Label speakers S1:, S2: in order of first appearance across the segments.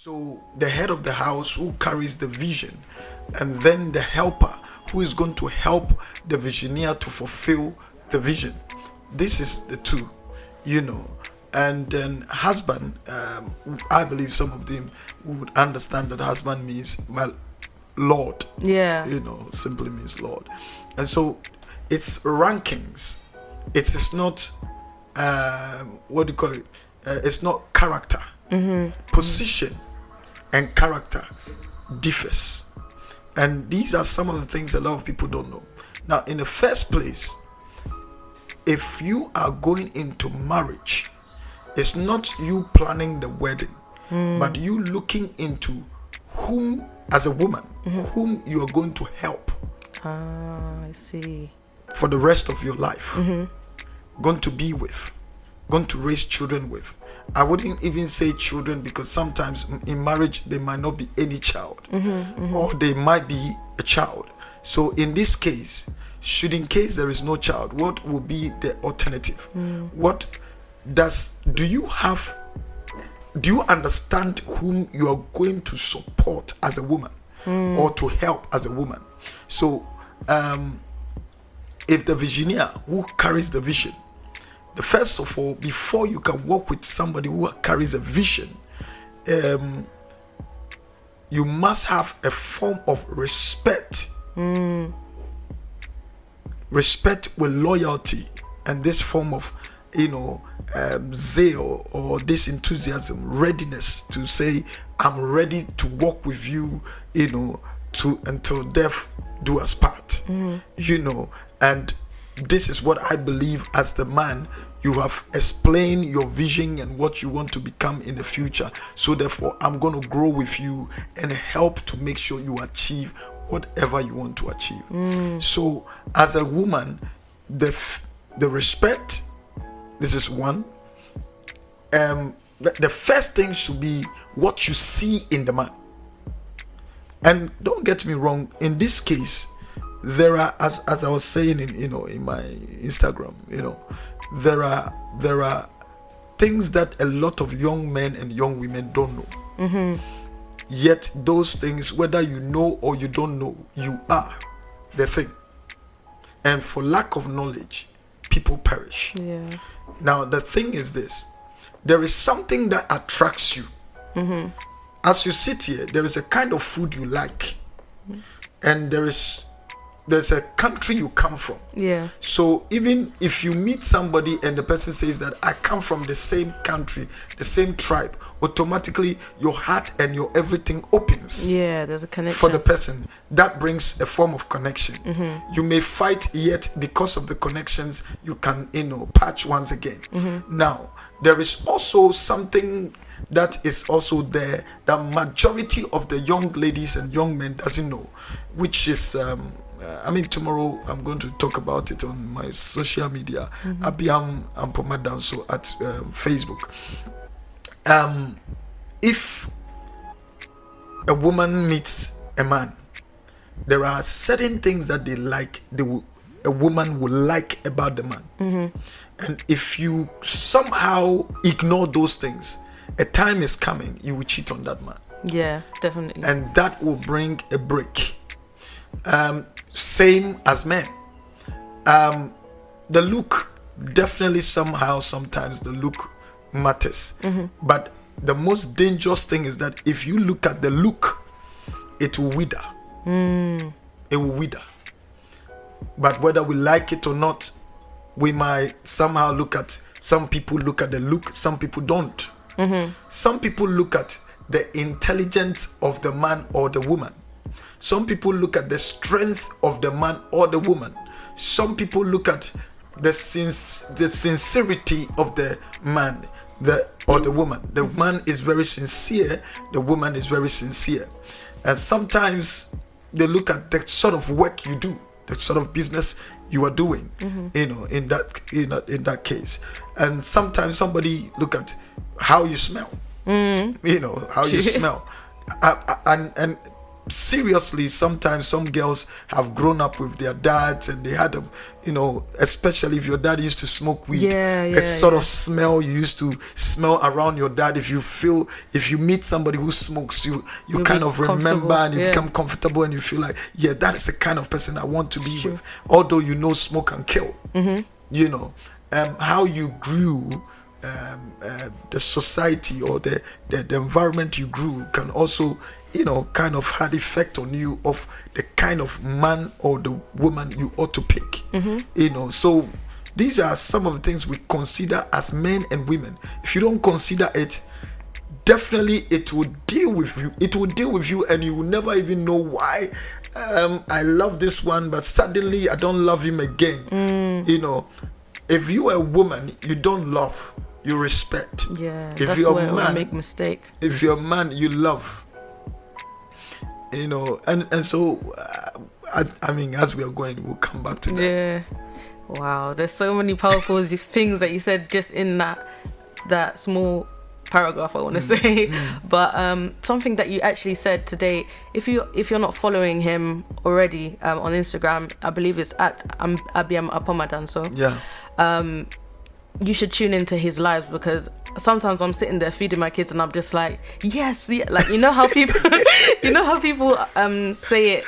S1: So the head of the house who carries the vision, and then the helper who is going to help the visioneer to fulfill the vision. This is the two, you know. And then husband, I believe some of them would understand that husband means my Lord.
S2: Yeah.
S1: You know, simply means Lord. And so it's rankings. It is not, what do you call it? It's not character. Position and character differs. And these are some of the things a lot of people don't know. Now, in the first place, if you are going into marriage, it's not you planning the wedding, but you looking into whom, as a woman, whom you are going to help.
S2: I see.
S1: For the rest of your life. Going to be with, going to raise children with. I wouldn't even say children, because sometimes in marriage there might not be any child, or there might be a child. So in this case, should in case there is no child, what will be the alternative? Do you understand whom you are going to support as a woman, or to help as a woman? So if the visioneer who carries the vision, the first of all, before you can work with somebody who carries a vision, you must have a form of respect. Respect with loyalty, and this form of, zeal, or this enthusiasm, readiness to say, I'm ready to walk with you, to until death do us part. And this is what I believe. As the man, you have explained your vision and what you want to become in the future. So therefore, I'm going to grow with you and help to make sure you achieve whatever you want to achieve. So as a woman, the respect, this is one. The first thing should be what you see in the man. And don't get me wrong, in this case, there are, as I was saying in my Instagram, there are things that a lot of young men and young women don't know. Yet those things, whether you know or you don't know, you are the thing. And for lack of knowledge, people perish.
S2: Yeah.
S1: Now the thing is this: there is something that attracts you. As you sit here, there is a kind of food you like, and there's a country you come from.
S2: Yeah.
S1: So even if you meet somebody and the person says that I come from the same country, the same tribe, automatically your heart and your everything opens.
S2: Yeah, there's a connection
S1: for the person. That brings a form of connection. You may fight, yet because of the connections you can patch once again. Now there is also something that is also there that majority of the young ladies and young men doesn't know, which is tomorrow I'm going to talk about it on my social media, Abiam Ampomadanso at Facebook. If a woman meets a man, there are certain things that they like, a woman will like about the man. And if you somehow ignore those things, a time is coming you will cheat on that man.
S2: Yeah, definitely.
S1: And that will bring a break. Same as men. The look, definitely somehow, sometimes the look matters. But the most dangerous thing is that if you look at the look, it will wither. It will wither. But whether we like it or not, we might somehow some people look at the look, some people don't. Some people look at the intelligence of the man or the woman. Some people look at the strength of the man or the woman. Some people look at the sincerity of the man or the woman. The man is very sincere, the woman is very sincere. And sometimes they look at the sort of work you do, the sort of business you are doing, in that case. And sometimes somebody look at how you smell, how you smell. And seriously, sometimes some girls have grown up with their dads and they had a, especially if your dad used to smoke weed, a sort of smell you used to smell around your dad. If you meet somebody who smokes, you kind of remember and you become comfortable and you feel like, yeah, that is the kind of person I want to be with. Although smoke can kill. How you grew, the society or the environment you grew can also kind of had effect on you of the kind of man or the woman you ought to pick. So these are some of the things we consider as men and women. If you don't consider it, definitely it will deal with you and you will never even know why. I love this one, but suddenly I don't love him again. If you are a woman, you don't love, you respect.
S2: Yeah,
S1: if
S2: that's
S1: you're
S2: where
S1: a man,
S2: we make mistake.
S1: If you're a man, you love. And so I mean, as we are going, we'll come back to that.
S2: Yeah. Wow, there's so many powerful things that you said just in that small paragraph, I want to say. But something that you actually said today, if you're not following him already on Instagram, I believe it's at Abiyam Apomadan. So you should tune into his lives, because sometimes I'm sitting there feeding my kids and I'm just like, yes, yeah. Like, how people say it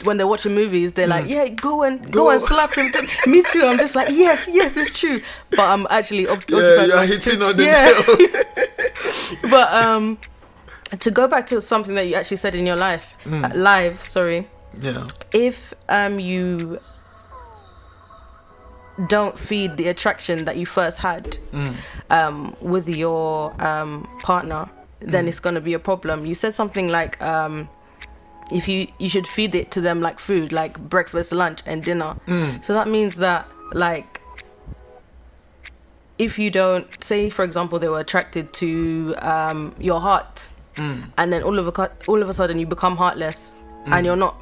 S2: when they're watching movies, they're like, yeah, go and slap him. Me too. I'm just like, yes, it's true. But I'm actually
S1: you're hitting on the nail.
S2: But to go back to something that you actually said in your live,
S1: yeah,
S2: if you don't feed the attraction that you first had with your partner, then it's going to be a problem. You said something like if you should feed it to them like food, like breakfast, lunch and dinner. So that means that, like, if you don't, say for example they were attracted to your heart, and then all of a sudden you become heartless, and you're not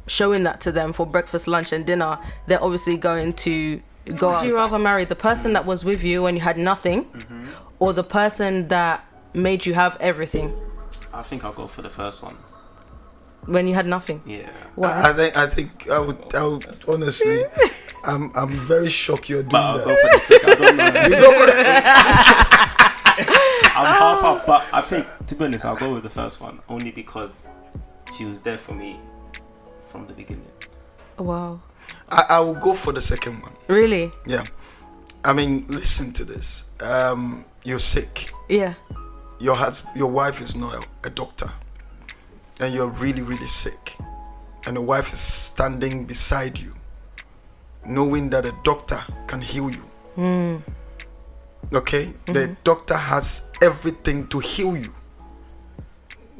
S2: showing that to them for breakfast, lunch and dinner, they're obviously going to go out. Would you rather marry the person that was with you when you had nothing, or the person that made you have everything?
S3: I think I'll go for the first one.
S2: When you had nothing?
S3: Yeah.
S2: Why?
S1: I think I would honestly, I'm very shocked you're doing
S3: I'll
S1: that.
S3: go for the second. I don't know.
S1: You go for the
S3: I'm half up, but I think, to be honest, I'll go with the first one, only because she was there for me from the beginning.
S2: Wow.
S1: I will go for the second one.
S2: Really?
S1: Yeah. I mean, listen to this. You're sick.
S2: Yeah.
S1: Your wife is not a doctor, and you're really, really sick, and the wife is standing beside you, knowing that a doctor can heal you. Okay? The doctor has everything to heal you.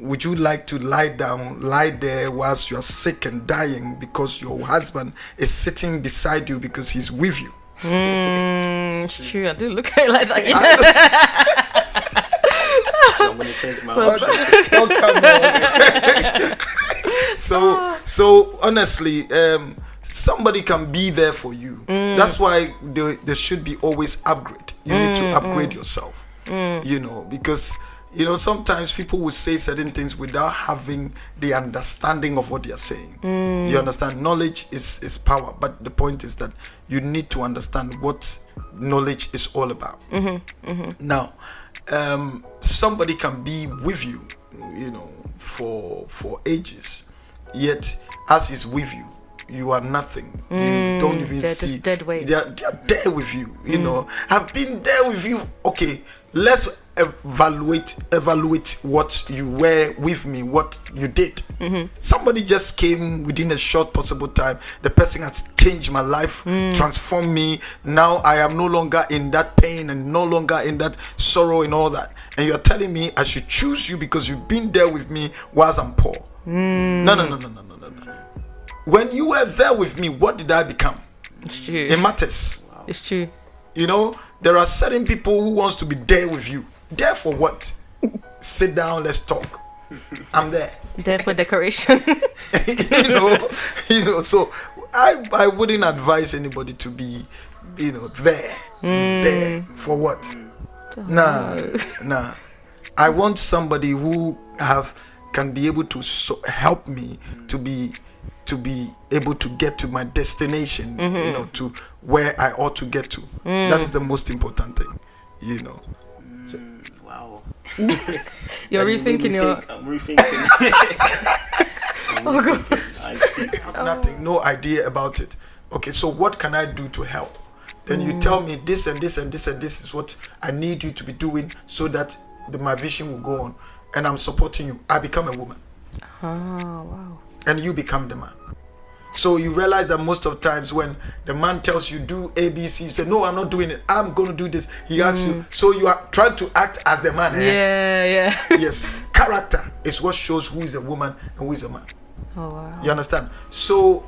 S1: Would you like to lie there whilst you're sick and dying because your husband is sitting beside you because he's with you?
S2: It's true. I do look at it like that.
S3: So I'm going to change my
S1: option. So honestly, somebody can be there for you. That's why there should be always upgrade. You need to upgrade yourself. Because sometimes people will say certain things without having the understanding of what they are saying. You understand? Knowledge is power, but the point is that you need to understand what knowledge is all about. Now, somebody can be with you, for ages, yet as he's with you, you are nothing. You don't even
S2: they're
S1: see.
S2: Just dead weight.
S1: They're there with you. I've been there with you. Okay, let's evaluate what you were with me, what you did. Somebody just came within a short possible time. The person has changed my life, transformed me. Now I am no longer in that pain and no longer in that sorrow and all that. And you're telling me I should choose you because you've been there with me whilst I'm poor. No. When you were there with me, what did I become?
S2: It's true.
S1: It matters.
S2: Wow. It's true.
S1: There are certain people who wants to be there with you. There for what? Sit down, let's talk. I'm there.
S2: There for decoration.
S1: So I wouldn't advise anybody to be, there. There for what? Nah. I want somebody who can be able to help me to be able to get to my destination, you know, to where I ought to get to. That is the most important thing, you know.
S3: Wow.
S2: You're rethinking your.
S3: I'm rethinking.
S2: Oh god.
S1: I have nothing, no idea about it. Okay, so what can I do to help? Then you tell me this and this and this and this is what I need you to be doing so that my vision will go on, and I'm supporting you. I become a woman.
S2: Oh wow.
S1: And you become the man. So you realize that most of times when the man tells you do A, B, C, you say, no, I'm not doing it, I'm going to do this. He asks you, so you are trying to act as the man.
S2: Yeah.
S1: Yes. Character is what shows who is a woman and who is a man.
S2: Oh wow.
S1: You understand? So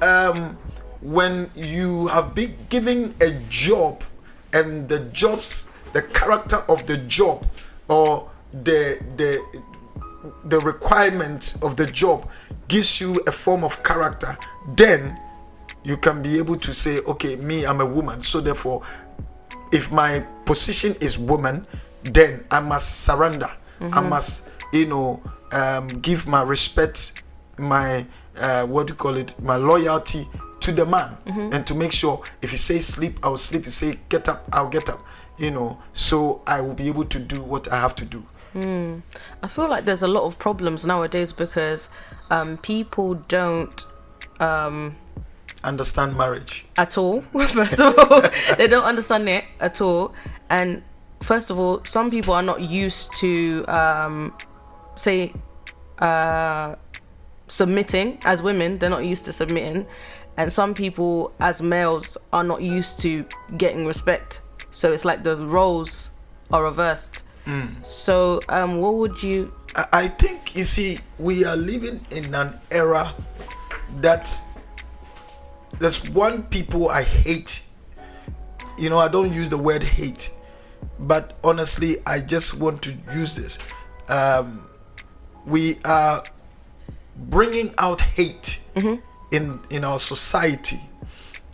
S1: when you have been given a job, and the character of the job, or the requirement of the job gives you a form of character, then you can be able to say, okay, me, I'm a woman, so therefore if my position is woman, then I must surrender. I must, give my respect, my my loyalty to the man, and to make sure if he says sleep, I will sleep. If he say get up, I'll get up. So I will be able to do what I have to do.
S2: I feel like there's a lot of problems nowadays because people don't
S1: understand marriage
S2: at all. First of all, they don't understand it at all. And first of all, some people are not used to submitting. As women, they're not used to submitting, and some people as males are not used to getting respect. So it's like the roles are reversed. So what would you...
S1: I think, you see, we are living in an era that there's one people I hate. I don't use the word hate, but honestly, I just want to use this. We are bringing out hate in our society,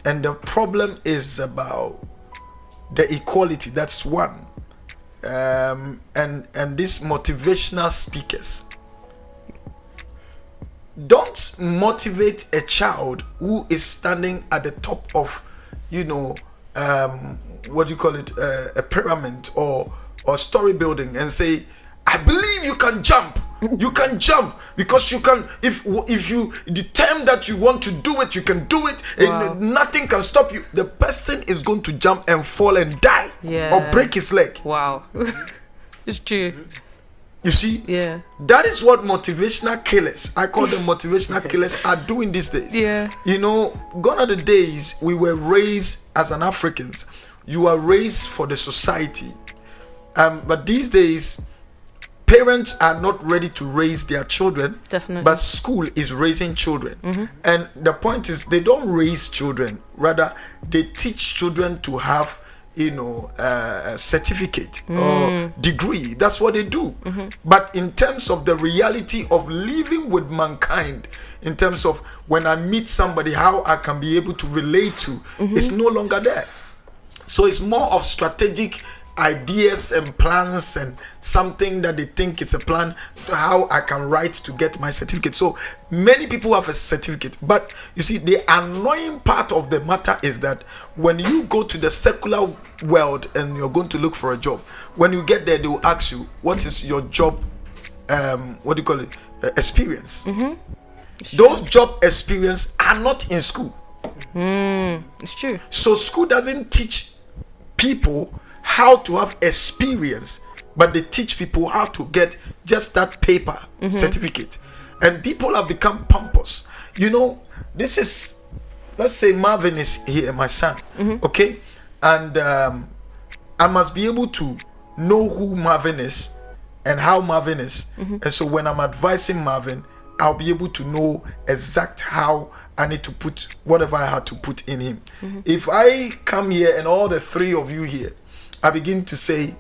S1: and the problem is about the equality. That's one. And these motivational speakers don't motivate a child who is standing at the top of a pyramid or story building, and say, I believe you can jump because you can. If you determine that you want to do it, you can do it.
S2: Wow.
S1: And nothing can stop you. The person is going to jump and fall and die, or break his leg.
S2: Wow. It's true.
S1: You see?
S2: Yeah.
S1: That is what motivational killers, I call them motivational killers, are doing these days.
S2: Yeah.
S1: Gone are the days we were raised as an Africans. You are raised for the society. But these days, parents are not ready to raise their children.
S2: Definitely.
S1: But school is raising children. And the point is, they don't raise children. Rather, they teach children to have a certificate or degree. That's what they do. But in terms of the reality of living with mankind, in terms of when I meet somebody, how I can be able to relate to, it's no longer there. So it's more of strategic ideas and plans, and something that they think it's a plan to how I can write to get my certificate. So many people have a certificate, but you see, the annoying part of the matter is that when you go to the secular world and you're going to look for a job, when you get there, they will ask you, what is your job experience? Those job experience are not in school.
S2: It's true.
S1: So school doesn't teach people how to have experience, but they teach people how to get just that paper certificate. And people have become pompous. This is, let's say Marvin is here, my son, okay, and I must be able to know who Marvin is and how Marvin is. And so when I'm advising Marvin, I'll be able to know exact how I need to put whatever I had to put in him. If I come here and all the three of you here, I begin to say,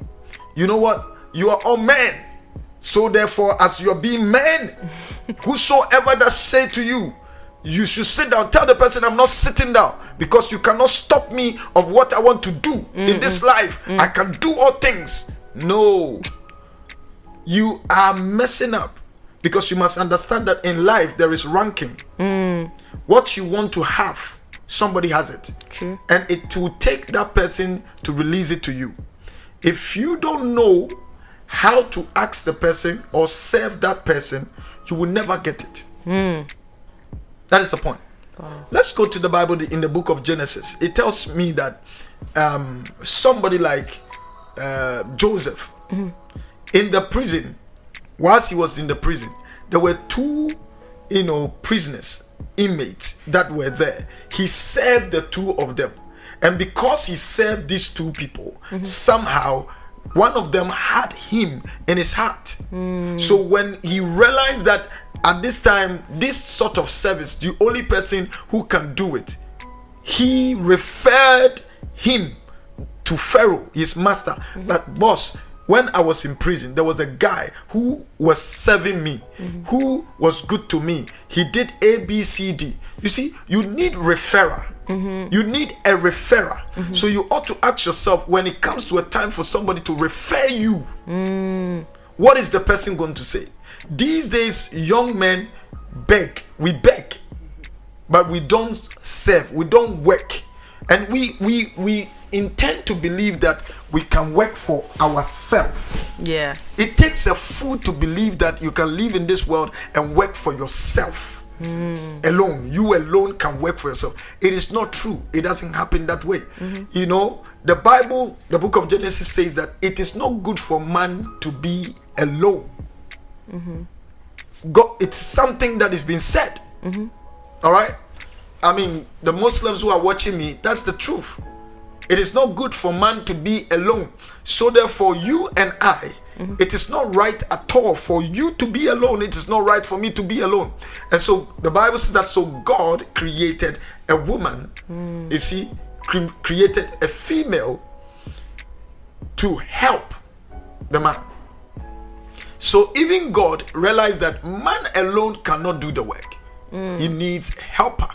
S1: you know what? You are all men. So therefore, as you are being men, whosoever that say to you, you should sit down. Tell the person, I'm not sitting down, because you cannot stop me of what I want to do in this life. I can do all things. No. you are messing up, because you must understand that in life there is ranking. What you want to have, somebody has it.
S2: True.
S1: And it will take that person to release it to you. If you don't know how to ask the person or serve that person, you will never get it. That is the point. Wow. Let's go to the Bible in the book of Genesis. It tells me that somebody like Joseph, in the prison, whilst he was in the prison, there were two, prisoners, inmates that were there. He served the two of them. And because he served these two people, somehow one of them had him in his heart. So when he realized that at this time, this sort of service, the only person who can do it, he referred him to Pharaoh, his master. But boss, when I was in prison, there was a guy who was serving me, who was good to me. He did A, B, C, D. You see, you need referrer. You need a referrer. So you ought to ask yourself, when it comes to a time for somebody to refer you, what is the person going to say? These days, young men beg. We beg, but we don't serve. We don't work. And we intend to believe that we can work for ourselves.
S2: Yeah.
S1: It takes a fool to believe that you can live in this world and work for yourself. Alone. You alone can work for yourself. It is not true. It doesn't happen that way. The Bible, the book of Genesis says that it is not good for man to be alone. God, it's something that is being said. All right. I mean, the Muslims who are watching me, that's the truth. It is not good for man to be alone. So therefore, you and I, it is not right at all for you to be alone. It is not right for me to be alone. And so the Bible says that, so God created a woman, you see, created a female to help the man. So even God realized that man alone cannot do the work. He needs helper.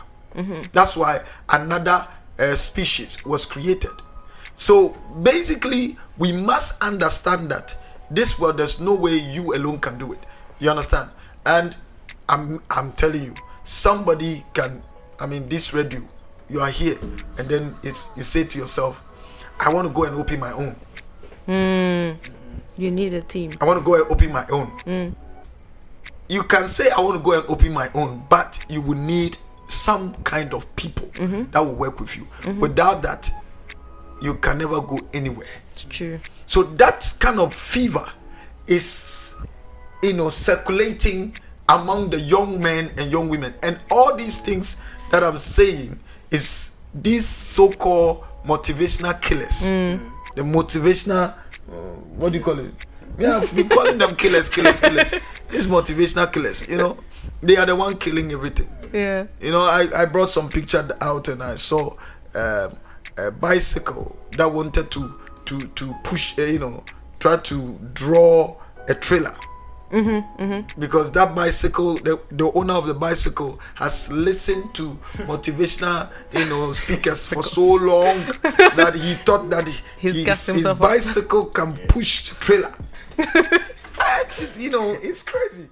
S1: That's why another species was created. So basically, we must understand that this world, there's no way you alone can do it. You understand? And I'm telling you, somebody can. I mean, this radio, you are here, and then you say to yourself, I want to go and open my own.
S2: You need a team.
S1: I want to go and open my own. You can say I want to go and open my own, but you will need some kind of people that will work with you. Without that, you can never go anywhere.
S2: It's true.
S1: So that kind of fever is, circulating among the young men and young women. And all these things that I'm saying is these so-called motivational killers. The motivational, what do you call it? Yeah, I've been calling them killers. These motivational killers, they are the one killing everything.
S2: Yeah.
S1: I brought some picture out, and I saw a bicycle that wanted to push, try to draw a trailer. Because that bicycle, the owner of the bicycle has listened to motivational, speakers for so long that he thought that his bicycle can push trailer. It's crazy.